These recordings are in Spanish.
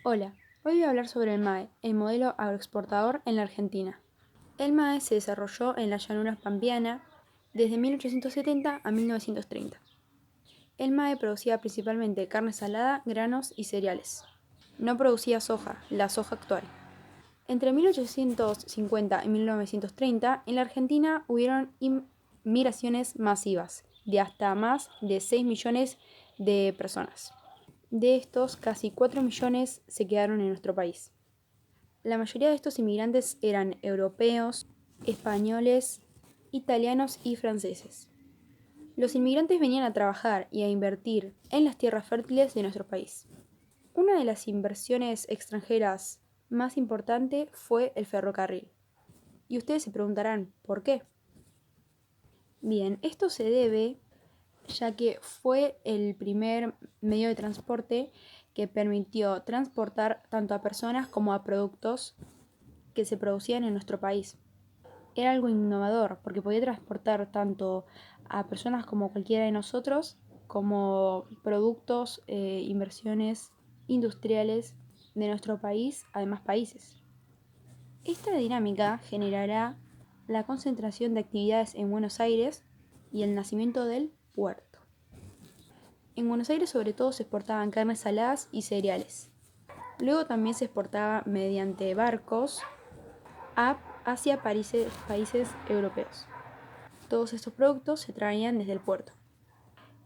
Hola, hoy voy a hablar sobre el MAE, el modelo agroexportador en la Argentina. El MAE se desarrolló en la llanura pampeana desde 1870 a 1930. El MAE producía principalmente carne salada, granos y cereales. No producía soja, la soja actual. Entre 1850 y 1930, en la Argentina hubieron migraciones masivas de hasta más de 6 millones de personas. De estos, casi 4 millones se quedaron en nuestro país. La mayoría de estos inmigrantes eran europeos, españoles, italianos y franceses. Los inmigrantes venían a trabajar y a invertir en las tierras fértiles de nuestro país. Una de las inversiones extranjeras más importante fue el ferrocarril. Y ustedes se preguntarán, ¿por qué? Bien, esto se debe ya que fue el primer medio de transporte que permitió transportar tanto a personas como a productos que se producían en nuestro país. Era algo innovador porque podía transportar tanto a personas como cualquiera de nosotros, como productos, inversiones industriales de nuestro país a demás países. Esta dinámica generará la concentración de actividades en Buenos Aires y el nacimiento del puerto. En Buenos Aires sobre todo se exportaban carnes saladas y cereales. Luego también se exportaba mediante barcos hacia países europeos. Todos estos productos se traían desde el puerto.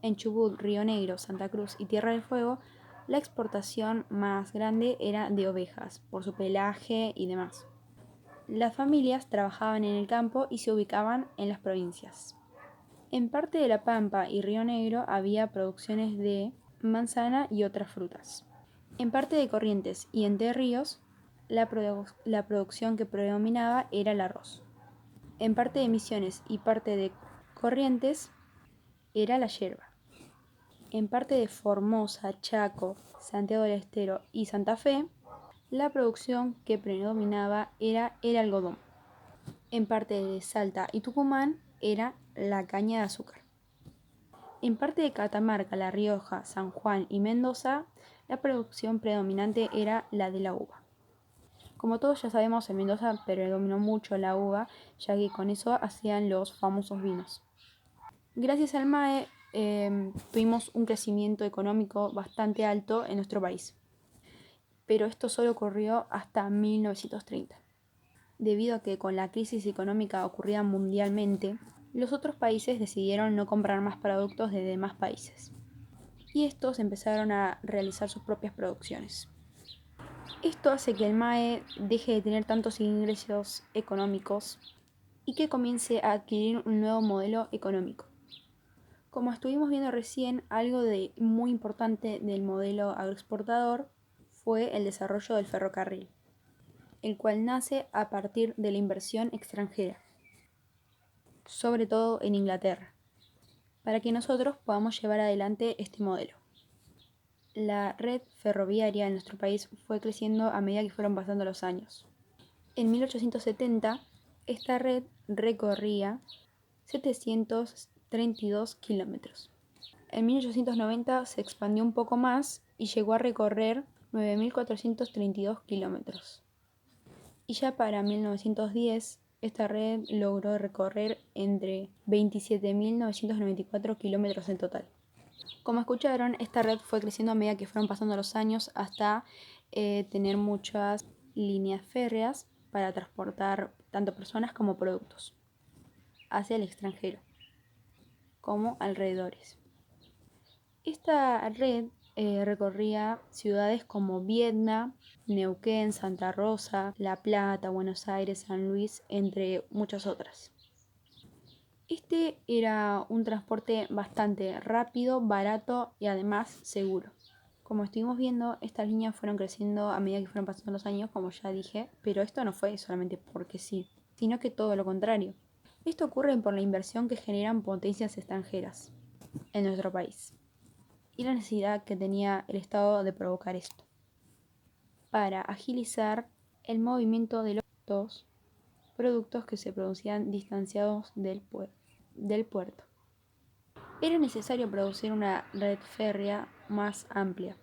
En Chubut, Río Negro, Santa Cruz y Tierra del Fuego, la exportación más grande era de ovejas, por su pelaje y demás. Las familias trabajaban en el campo y se ubicaban en las provincias. En parte de La Pampa y Río Negro había producciones de manzana y otras frutas. En parte de Corrientes y Entre Ríos, la producción que predominaba era el arroz. En parte de Misiones y parte de Corrientes era la yerba. En parte de Formosa, Chaco, Santiago del Estero y Santa Fe, la producción que predominaba era el algodón. En parte de Salta y Tucumán era la caña de azúcar. En parte de Catamarca, La Rioja, San Juan y Mendoza, la producción predominante era la de la uva. Como todos ya sabemos, en Mendoza predominó mucho la uva, ya que con eso hacían los famosos vinos. Gracias al MAE tuvimos un crecimiento económico bastante alto en nuestro país, pero esto solo ocurrió hasta 1930. Debido a que con la crisis económica ocurrida mundialmente, los otros países decidieron no comprar más productos de demás países, y estos empezaron a realizar sus propias producciones. Esto hace que el MAE deje de tener tantos ingresos económicos y que comience a adquirir un nuevo modelo económico. Como estuvimos viendo recién, algo muy importante del modelo agroexportador fue el desarrollo del ferrocarril, el cual nace a partir de la inversión extranjera, sobre todo en Inglaterra, para que nosotros podamos llevar adelante este modelo. La red ferroviaria en nuestro país fue creciendo a medida que fueron pasando los años. En 1870, esta red recorría 732 kilómetros. En 1890 se expandió un poco más y llegó a recorrer 9.432 kilómetros. Y ya para 1910, esta red logró recorrer entre 27.994 kilómetros en total. Como escucharon, esta red fue creciendo a medida que fueron pasando los años hasta tener muchas líneas férreas para transportar tanto personas como productos hacia el extranjero, como alrededores. Esta red recorría ciudades como Viedma, Neuquén, Santa Rosa, La Plata, Buenos Aires, San Luis, entre muchas otras. Este era un transporte bastante rápido, barato y además seguro. Como estuvimos viendo, estas líneas fueron creciendo a medida que fueron pasando los años, como ya dije, pero esto no fue solamente porque sí, sino que todo lo contrario. Esto ocurre por la inversión que generan potencias extranjeras en nuestro país y la necesidad que tenía el Estado de provocar esto, para agilizar el movimiento de los productos que se producían distanciados del puerto. Era necesario producir una red férrea más amplia,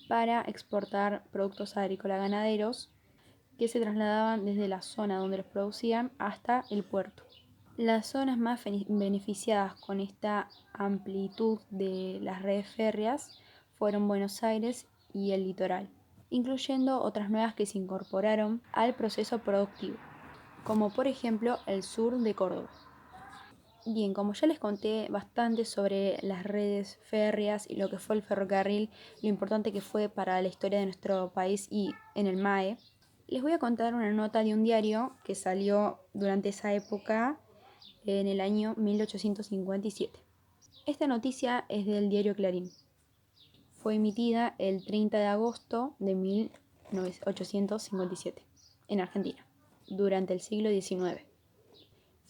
para exportar productos agrícolas ganaderos que se trasladaban desde la zona donde los producían hasta el puerto. Las zonas más beneficiadas con esta amplitud de las redes férreas fueron Buenos Aires y el litoral, incluyendo otras nuevas que se incorporaron al proceso productivo, como por ejemplo el sur de Córdoba. Bien, como ya les conté bastante sobre las redes férreas y lo que fue el ferrocarril, lo importante que fue para la historia de nuestro país y en el MAE, les voy a contar una nota de un diario que salió durante esa época en el año 1857. Esta noticia es del diario Clarín. Fue emitida el 30 de agosto de 1857 en Argentina, durante el siglo XIX.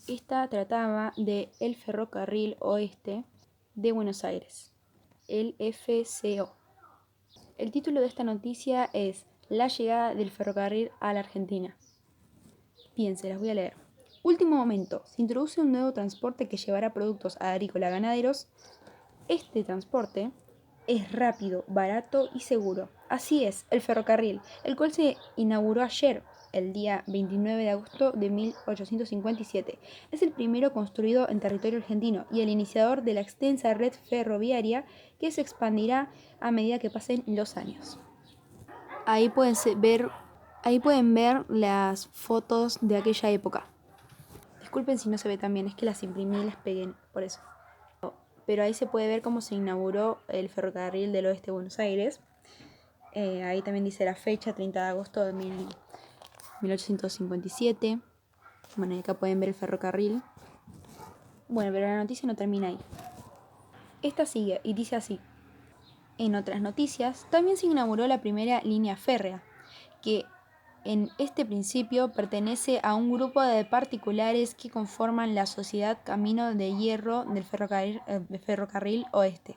Esta trataba de el Ferrocarril Oeste de Buenos Aires, el FCO. El título de esta noticia es La llegada del ferrocarril a la Argentina. Bien, se las voy a leer. Último momento, se introduce un nuevo transporte que llevará productos agrícolas ganaderos. Este transporte es rápido, barato y seguro. Así es, el ferrocarril, el cual se inauguró ayer, el día 29 de agosto de 1857. Es el primero construido en territorio argentino y el iniciador de la extensa red ferroviaria que se expandirá a medida que pasen los años. Ahí pueden ver las fotos de aquella época. Disculpen si no se ve tan bien, es que las imprimí y las pegué, por eso. Pero ahí se puede ver cómo se inauguró el ferrocarril del oeste de Buenos Aires. Ahí también dice la fecha, 30 de agosto de 1857. Bueno, y acá pueden ver el ferrocarril. Bueno, pero la noticia no termina ahí. Esta sigue y dice así. En otras noticias, también se inauguró la primera línea férrea, que en este principio pertenece a un grupo de particulares que conforman la Sociedad Camino de Hierro del Ferrocarril Oeste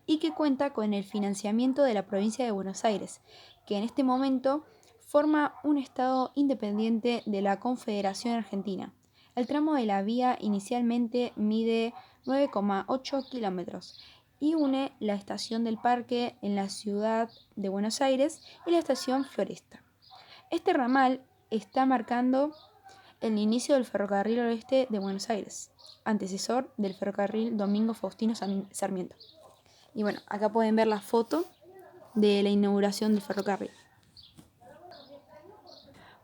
y que cuenta con el financiamiento de la provincia de Buenos Aires, que en este momento forma un estado independiente de la Confederación Argentina. El tramo de la vía inicialmente mide 9,8 kilómetros y une la estación del Parque en la ciudad de Buenos Aires y la estación Floresta. Este ramal está marcando el inicio del Ferrocarril Oeste de Buenos Aires, antecesor del Ferrocarril Domingo Faustino Sarmiento. Y bueno, acá pueden ver la foto de la inauguración del ferrocarril.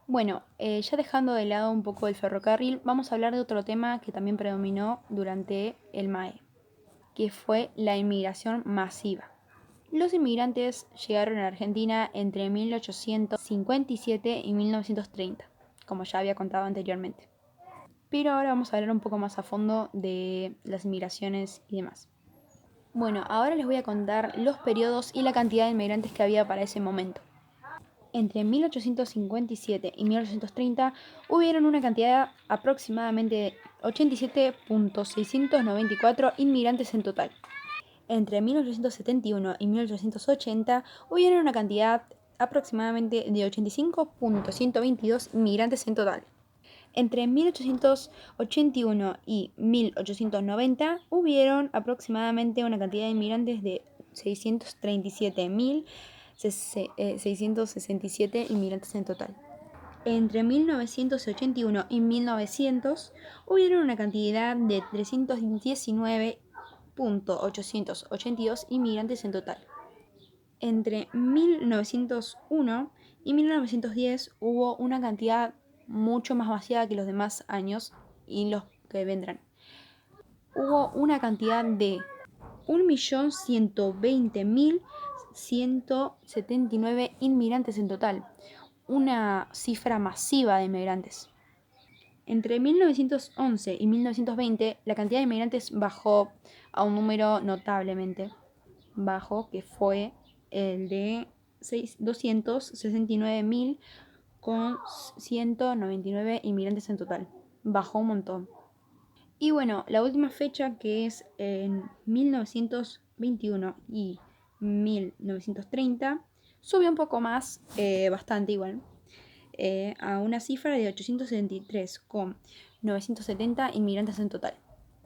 Bueno, ya dejando de lado un poco el ferrocarril, vamos a hablar de otro tema que también predominó durante el MAE, que fue la inmigración masiva. Los inmigrantes llegaron a Argentina entre 1857 y 1930, como ya había contado anteriormente. Pero ahora vamos a hablar un poco más a fondo de las inmigraciones y demás. Bueno, ahora les voy a contar los periodos y la cantidad de inmigrantes que había para ese momento. Entre 1857 y 1830 hubieron una cantidad aproximadamente de 87.694 inmigrantes en total. Entre 1871 y 1880 hubieron una cantidad aproximadamente de 85.122 inmigrantes en total. Entre 1881 y 1890 hubieron aproximadamente una cantidad de inmigrantes de 637.667 inmigrantes en total. Entre 1981 y 1900 hubieron una cantidad de 319.882 inmigrantes en total. Entre 1901 y 1910 hubo una cantidad mucho más vaciada que los demás años y los que vendrán. Hubo una cantidad de 1.120.179 inmigrantes en total, una cifra masiva de inmigrantes. Entre 1911 y 1920 la cantidad de inmigrantes bajó a un número notablemente bajo, que fue el de 269.000 con 199 inmigrantes en total. Bajó un montón. Y bueno, la última fecha, que es en 1921 y 1930, subió un poco más, bastante igual, a una cifra de 873 con 970 inmigrantes en total.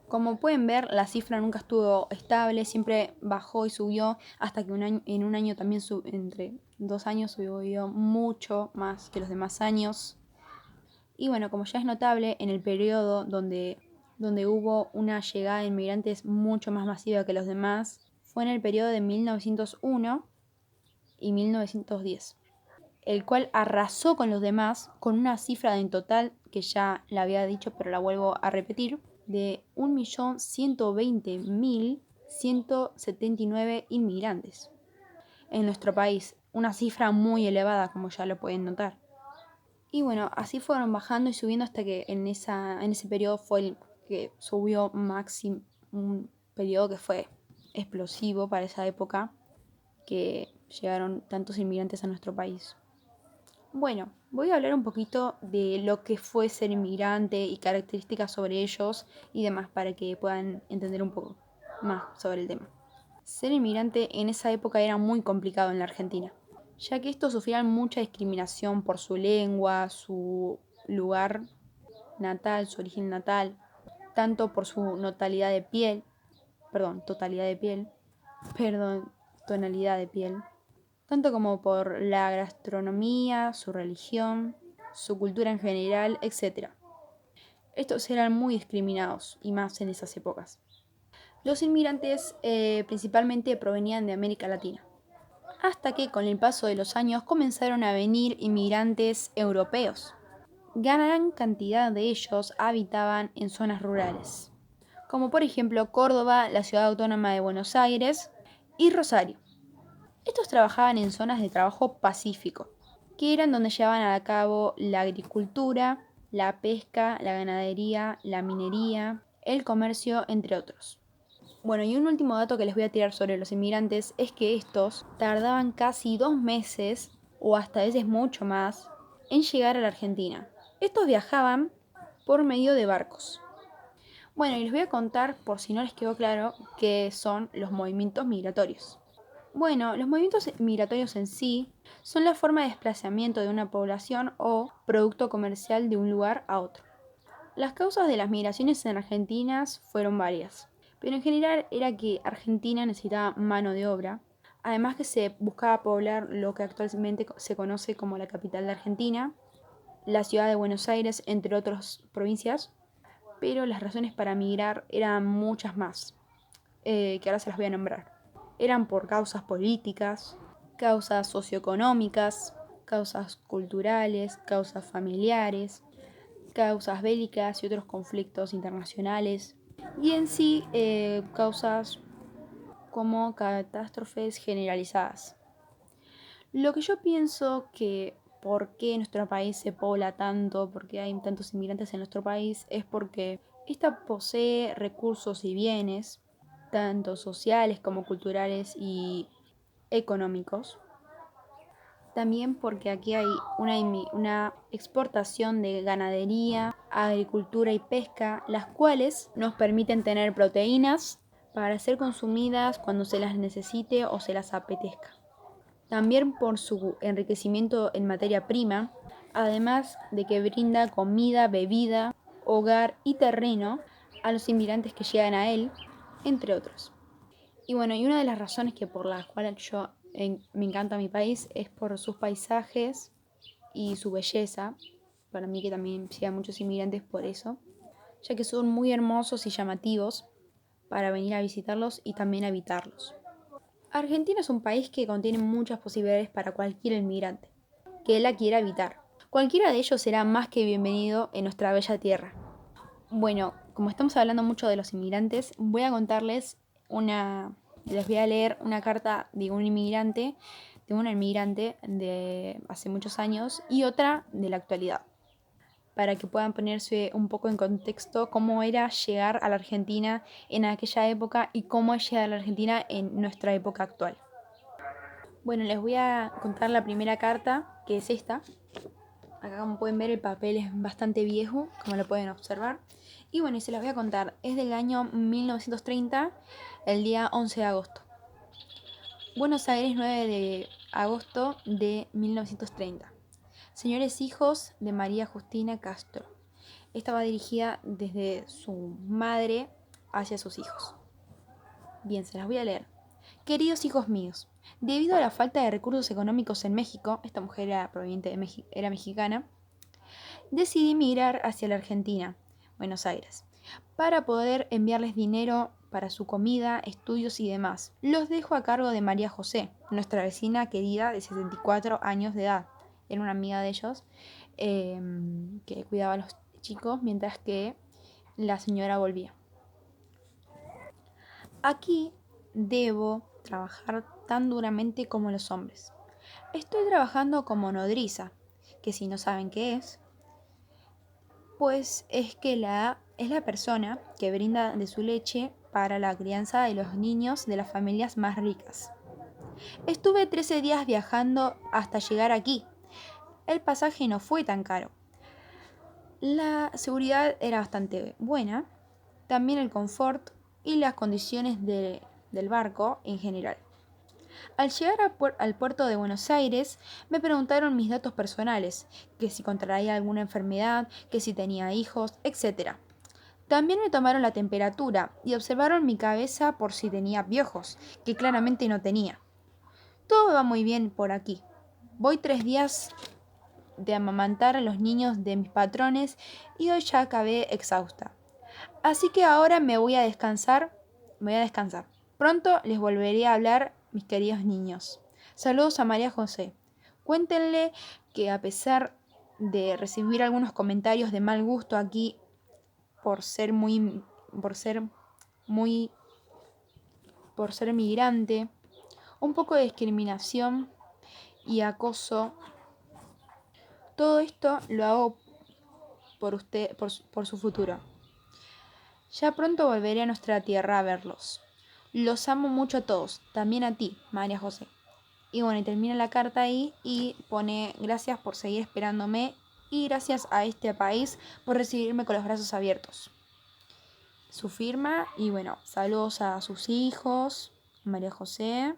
Como pueden ver, la cifra nunca estuvo estable, siempre bajó y subió hasta que en un año también, entre 2 años, subió mucho más que los demás años. Y bueno, como ya es notable, en el periodo donde hubo una llegada de inmigrantes mucho más masiva que los demás, fue en el periodo de 1901 y 1910, el cual arrasó con los demás con una cifra en total, que ya la había dicho pero la vuelvo a repetir, de 1.120.179 inmigrantes en nuestro país, una cifra muy elevada como ya lo pueden notar. Y bueno, así fueron bajando y subiendo hasta que en ese periodo fue el que subió máximo, un periodo que fue explosivo para esa época, que llegaron tantos inmigrantes a nuestro país. Bueno, voy a hablar un poquito de lo que fue ser inmigrante y características sobre ellos y demás para que puedan entender un poco más sobre el tema. Ser inmigrante en esa época era muy complicado en la Argentina, ya que estos sufrían mucha discriminación por su lengua, su lugar natal, su origen natal, tanto por su totalidad de piel, tonalidad de piel, tanto como por la gastronomía, su religión, su cultura en general, etc. Estos eran muy discriminados, y más en esas épocas. Los inmigrantes principalmente provenían de América Latina, hasta que con el paso de los años comenzaron a venir inmigrantes europeos. Gran cantidad de ellos habitaban en zonas rurales, como por ejemplo Córdoba, la ciudad autónoma de Buenos Aires y Rosario. Estos trabajaban en zonas de trabajo pacífico, que eran donde llevaban a cabo la agricultura, la pesca, la ganadería, la minería, el comercio, entre otros. Bueno, y un último dato que les voy a tirar sobre los inmigrantes es que estos tardaban casi 2 meses, o hasta a veces mucho más, en llegar a la Argentina. Estos viajaban por medio de barcos. Bueno, y les voy a contar, por si no les quedó claro, qué son los movimientos migratorios. Bueno, los movimientos migratorios en sí son la forma de desplazamiento de una población o producto comercial de un lugar a otro. Las causas de las migraciones en Argentina fueron varias, pero en general era que Argentina necesitaba mano de obra, además que se buscaba poblar lo que actualmente se conoce como la capital de Argentina, la ciudad de Buenos Aires, entre otras provincias, pero las razones para migrar eran muchas más, que ahora se las voy a nombrar. Eran por causas políticas, causas socioeconómicas, causas culturales, causas familiares, causas bélicas y otros conflictos internacionales, y en sí causas como catástrofes generalizadas. Lo que yo pienso que por qué nuestro país se pobla tanto, por qué hay tantos inmigrantes en nuestro país, es porque esta posee recursos y bienes, tanto sociales como culturales y económicos. También porque aquí hay una exportación de ganadería, agricultura y pesca, las cuales nos permiten tener proteínas para ser consumidas cuando se las necesite o se las apetezca. También por su enriquecimiento en materia prima, además de que brinda comida, bebida, hogar y terreno a los inmigrantes que llegan a él, entre otros. Y bueno, y una de las razones por las cuales me encanta mi país es por sus paisajes y su belleza. Para mí que también llegan muchos inmigrantes por eso, ya que son muy hermosos y llamativos para venir a visitarlos y también a habitarlos. Argentina es un país que contiene muchas posibilidades para cualquier inmigrante que la quiera habitar. Cualquiera de ellos será más que bienvenido en nuestra bella tierra. Bueno, como estamos hablando mucho de los inmigrantes, les voy a leer una carta de una inmigrante de hace muchos años y otra de la actualidad, para que puedan ponerse un poco en contexto cómo era llegar a la Argentina en aquella época y cómo es llegar a la Argentina en nuestra época actual. Bueno, les voy a contar la primera carta, que es esta. Acá, como pueden ver, el papel es bastante viejo, como lo pueden observar. Y bueno, y se las voy a contar. Es del año 1930, el día 11 de agosto. Buenos Aires, 9 de agosto de 1930. Señores hijos de María Justina Castro. Esta va dirigida desde su madre hacia sus hijos. Bien, se las voy a leer. Queridos hijos míos, debido a la falta de recursos económicos en México, esta mujer era proveniente de era mexicana, decidí migrar hacia la Argentina, Buenos Aires, para poder enviarles dinero para su comida, estudios y demás. Los dejo a cargo de María José, nuestra vecina querida de 64 años de edad. Era una amiga de ellos que cuidaba a los chicos mientras que la señora volvía. Aquí debo trabajar tan duramente como los hombres. Estoy trabajando como nodriza, que si no saben qué es, pues es la persona que brinda de su leche para la crianza de los niños de las familias más ricas. Estuve 13 días viajando hasta llegar aquí. El pasaje no fue tan caro. La seguridad era bastante buena, también el confort y las condiciones del barco en general. Al llegar al puerto de Buenos Aires, me preguntaron mis datos personales, que si contraía alguna enfermedad, que si tenía hijos, etc. También me tomaron la temperatura y observaron mi cabeza por si tenía piojos, que claramente no tenía. Todo va muy bien por aquí. Voy 3 días de amamantar a los niños de mis patrones y hoy ya acabé exhausta. Así que ahora me voy a descansar. Pronto les volveré a hablar, mis queridos niños. Saludos a María José. Cuéntenle que a pesar de recibir algunos comentarios de mal gusto aquí por ser migrante, un poco de discriminación y acoso, todo esto lo hago por su futuro. Ya pronto volveré a nuestra tierra a verlos. Los amo mucho a todos, también a ti, María José. Y bueno, y termina la carta ahí y pone gracias por seguir esperándome y gracias a este país por recibirme con los brazos abiertos. Su firma y bueno, saludos a sus hijos, María José.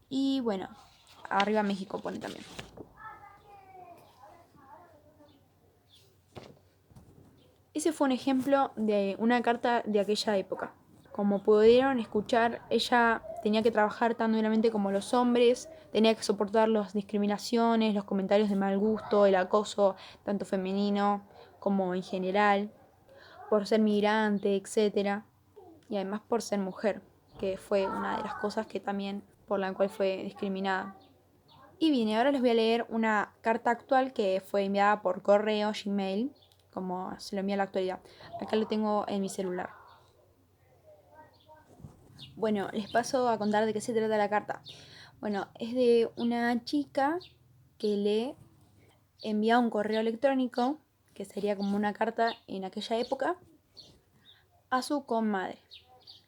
Y bueno, arriba México pone también. Ese fue un ejemplo de una carta de aquella época. Como pudieron escuchar, ella tenía que trabajar tan duramente como los hombres, tenía que soportar las discriminaciones, los comentarios de mal gusto, el acoso, tanto femenino como en general, por ser migrante, etc. Y además por ser mujer, que fue una de las cosas que también por la cual fue discriminada. Y bien, ahora les voy a leer una carta actual que fue enviada por correo, Gmail, como se lo envía en la actualidad. Acá lo tengo en mi celular. Bueno, les paso a contar de qué se trata la carta. Bueno, es de una chica que le envía un correo electrónico, que sería como una carta en aquella época, a su comadre,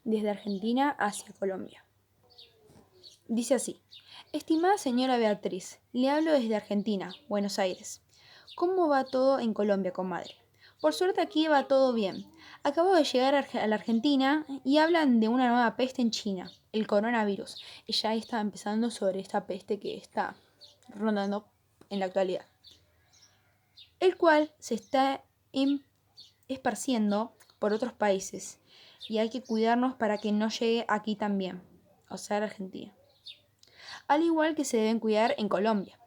desde Argentina hacia Colombia. Dice así: estimada señora Beatriz, le hablo desde Argentina, Buenos Aires. ¿Cómo va todo en Colombia, comadre? Por suerte aquí va todo bien. Acabo de llegar a la Argentina y hablan de una nueva peste en China, el coronavirus. Y ya está empezando sobre esta peste que está rondando en la actualidad, el cual se está esparciendo por otros países y hay que cuidarnos para que no llegue aquí también, o sea, a Argentina. Al igual que se deben cuidar en Colombia.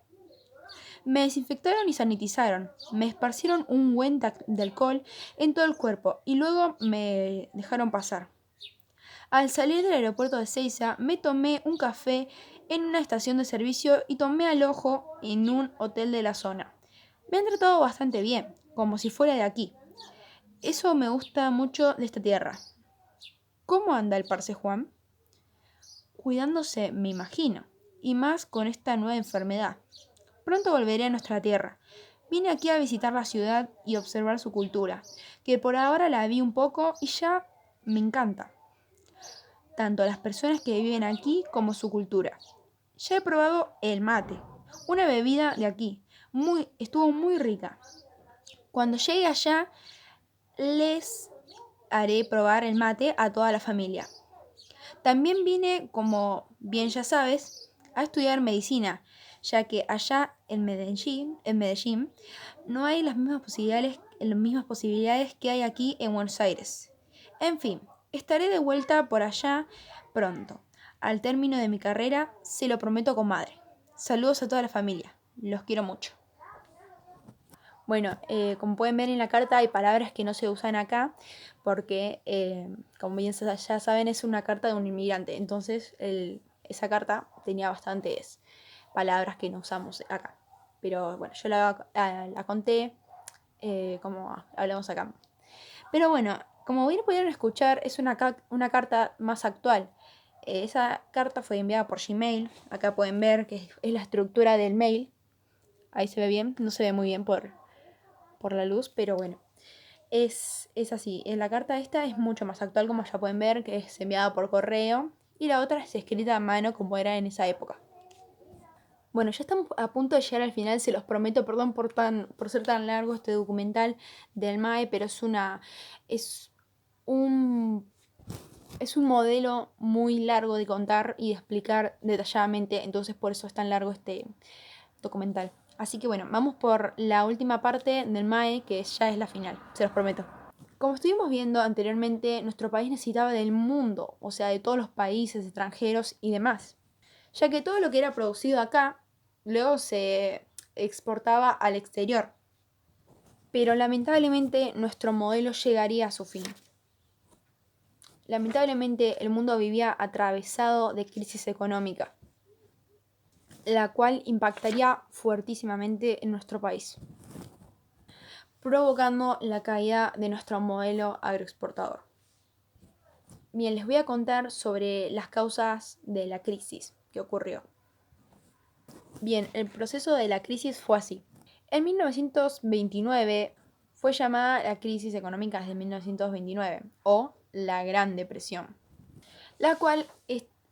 Me desinfectaron y sanitizaron, me esparcieron un buen de alcohol en todo el cuerpo y luego me dejaron pasar. Al salir del aeropuerto de Ezeiza, me tomé un café en una estación de servicio y tomé alojo en un hotel de la zona. Me han tratado bastante bien, como si fuera de aquí. Eso me gusta mucho de esta tierra. ¿Cómo anda el parce Juan? Cuidándose, me imagino, y más con esta nueva enfermedad. Pronto volveré a nuestra tierra. Vine aquí a visitar la ciudad y observar su cultura, que por ahora la vi un poco y ya me encanta. Tanto las personas que viven aquí como su cultura. Ya he probado el mate, una bebida de aquí. Estuvo muy rica. Cuando llegue allá, les haré probar el mate a toda la familia. También vine, como bien ya sabes, a estudiar medicina, ya que allá en Medellín no hay las mismas posibilidades que hay aquí en Buenos Aires. En fin, estaré de vuelta por allá pronto. Al término de mi carrera, se lo prometo con madre. Saludos a toda la familia. Los quiero mucho. Bueno, como pueden ver en la carta hay palabras que no se usan acá porque, como bien ya saben, es una carta de un inmigrante. Entonces, esa carta tenía bastantes palabras que no usamos acá. Pero bueno, yo la conté como hablamos acá. Pero bueno, como bien pudieron escuchar, es una carta más actual. Esa carta fue enviada por Gmail. Acá pueden ver que es la estructura del mail. Ahí se ve bien, no se ve muy bien por la luz, pero bueno, es así. La carta esta es mucho más actual, como ya pueden ver, que es enviada por correo, y la otra es escrita a mano como era en esa época. Bueno, ya estamos a punto de llegar al final, se los prometo, perdón por ser tan largo este documental del MAE, pero es un es un modelo muy largo de contar y de explicar detalladamente, entonces por eso es tan largo este documental. Así que bueno, vamos por la última parte del MAE, que ya es la final, se los prometo. Como estuvimos viendo anteriormente, nuestro país necesitaba del mundo, o sea, de todos los países extranjeros y demás, ya que todo lo que era producido acá luego se exportaba al exterior. Pero lamentablemente nuestro modelo llegaría a su fin. Lamentablemente el mundo vivía atravesado de crisis económica, la cual impactaría fuertísimamente en nuestro país, provocando la caída de nuestro modelo agroexportador. Bien, les voy a contar sobre las causas de la crisis que ocurrió. Bien, el proceso de la crisis fue así. En 1929 fue llamada la crisis económica de 1929 o la Gran Depresión, la cual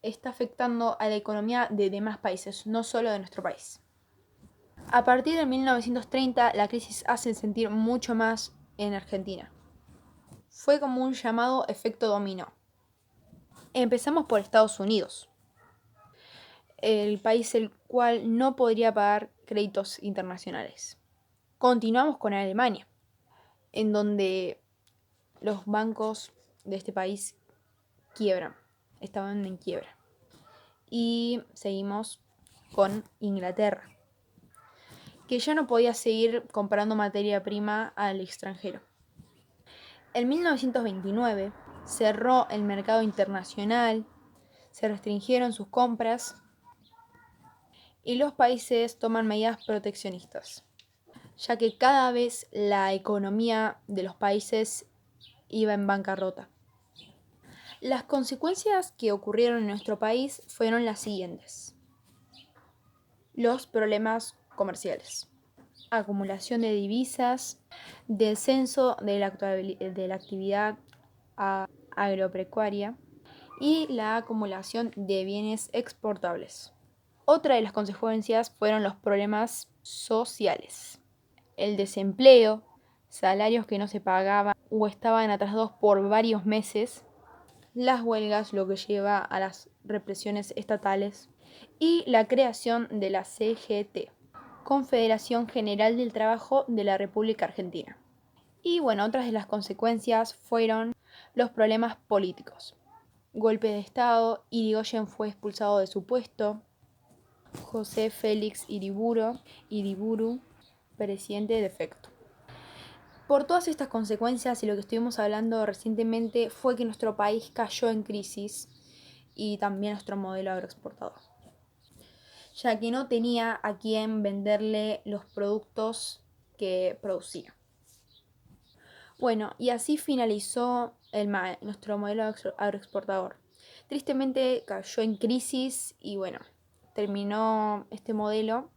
está afectando a la economía de demás países, no solo de nuestro país. A partir de 1930 la crisis hace sentir mucho más en Argentina. Fue como un llamado efecto dominó. Empezamos por Estados Unidos, el país el cual no podría pagar créditos internacionales. Continuamos con Alemania, en donde los bancos de este país quiebran, estaban en quiebra. Y seguimos con Inglaterra, que ya no podía seguir comprando materia prima al extranjero. En 1929 cerró el mercado internacional, se restringieron sus compras y los países toman medidas proteccionistas, ya que cada vez la economía de los países iba en bancarrota. Las consecuencias que ocurrieron en nuestro país fueron las siguientes. Los problemas comerciales, acumulación de divisas, descenso de la actividad agropecuaria y la acumulación de bienes exportables. Otra de las consecuencias fueron los problemas sociales, el desempleo, salarios que no se pagaban o estaban atrasados por varios meses, las huelgas, lo que lleva a las represiones estatales, y la creación de la CGT, Confederación General del Trabajo de la República Argentina. Y bueno, otras de las consecuencias fueron los problemas políticos. Golpe de Estado, Irigoyen fue expulsado de su puesto, José Félix Iriburu, presidente de facto. Por todas estas consecuencias y lo que estuvimos hablando recientemente fue que nuestro país cayó en crisis y también nuestro modelo agroexportador, ya que no tenía a quién venderle los productos que producía. Bueno, y así finalizó nuestro modelo agroexportador. Tristemente cayó en crisis y bueno, terminó este modelo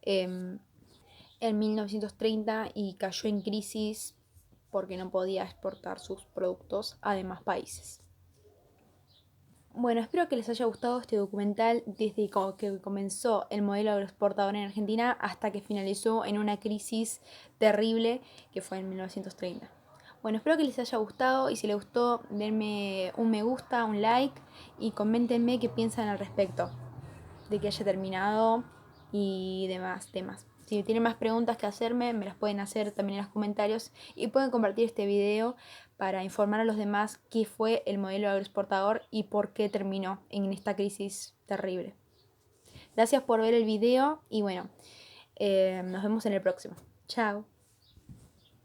en 1930 y cayó en crisis porque no podía exportar sus productos a demás países. Bueno, espero que les haya gustado este documental desde que comenzó el modelo agroexportador en Argentina hasta que finalizó en una crisis terrible que fue en 1930. Bueno, espero que les haya gustado y si les gustó denme un me gusta, un like y coméntenme qué piensan al respecto de que haya terminado y demás temas. Si tienen más preguntas que hacerme, me las pueden hacer también en los comentarios y pueden compartir este video para informar a los demás qué fue el modelo agroexportador y por qué terminó en esta crisis terrible. Gracias por ver el video y bueno, nos vemos en el próximo. Chao.